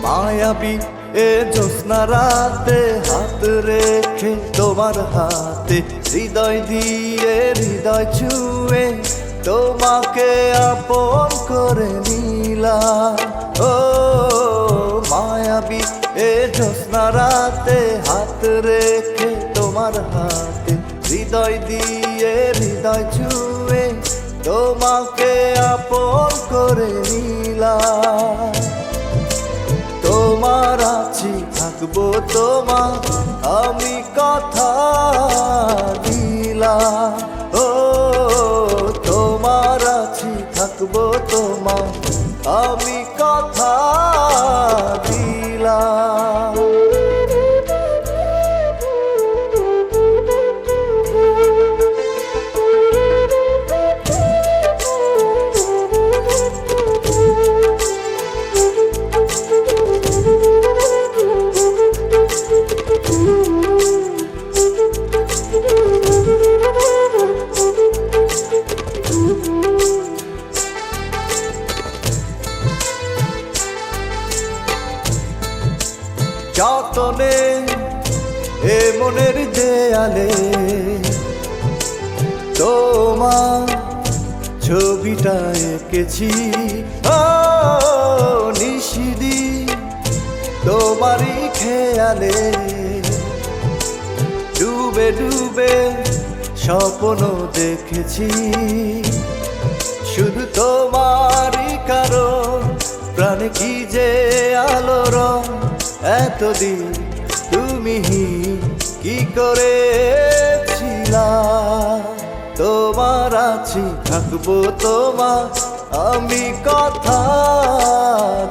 মায়াবী এ জ্যোৎস্না রাতে হাত রেখে তোমার হাতে হৃদয় দিয়ে হৃদয় ছুঁয়ে তোমাকে আপন করে নিলাম। ও মায়াবী এ জ্যোৎস্না রাতে হাত রেখে তোমার হাতে হৃদয় দিয়ে হৃদয় ছুঁয়ে তোমাকে আপন করে নিলাম। তোমার আছি থাকবো তোমার আমি কথা দিলাম। ও তোমার আছি থাকবো তোমার আমি কথা দিলাম। যতনে এ মনের দেয়ালে তোমার ছবিটা এঁকেছি। নিশিদি তোমারই খেয়ালে ডুবে ডুবে স্বপ্ন দেখেছি। শুধু তোমারই কারণ প্রাণে কি যে আলোড়ন। এতদিন তুমি কি করেছিলা। তোমার আছি থাকবো তোমার আমি কথা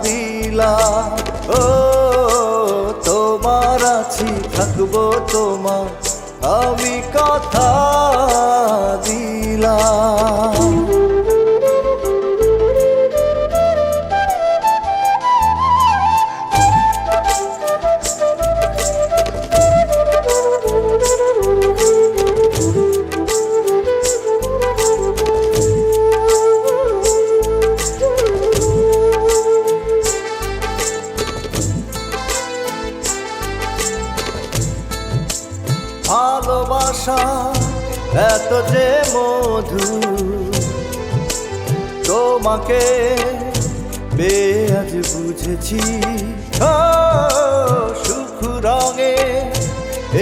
দিলাম। ও তোমার আছি থাকবো তোমার আমি কথা দিলাম। ভালোবাসা এত যে মধু তোমাকে পেয়ে আজ বুঝেছি। সুখ রঙে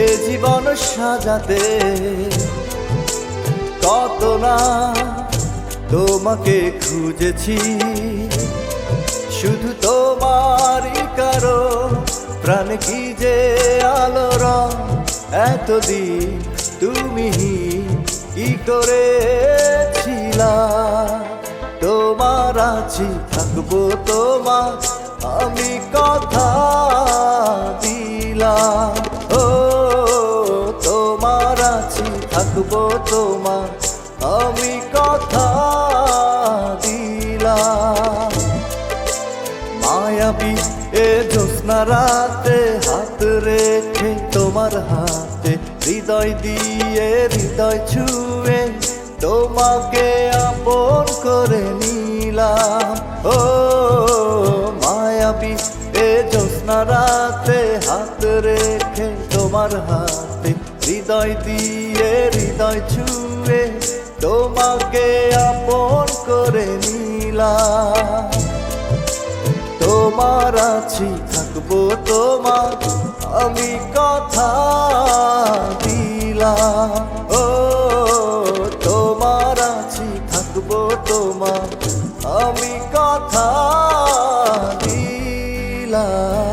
এ জীবন সাজাতে কত না তোমাকে খুঁজেছি। শুধু তোমারই কারণ প্রাণে কি যে আলোড়ন। এতদিন তুমি কি করেছিলা। তোমার আছি থাকবো তোমার আমি কথা দিলাম। ও তোমার আছি থাকবো তোমার আমি কথা দিলাম। মায়াবী এ জ্যোৎস্না রাতে হাত রেখে তোমার হাতে হৃদয় দিয়ে হৃদয় ছুঁয়ে তোমাকে আপন করে নিলাম। ও মায়াবী এ জ্যোৎস্না রাতে হাত রেখে তোমার হাতে হৃদয় দিয়ে হৃদয় ছুঁয়ে তোমাকে আপন করে নিলাম। তোমার আছি থাকবো তোমার আমি কথা দিলাম। ও তোমার আছি থাকবো তোমার আমি কথা দিলাম।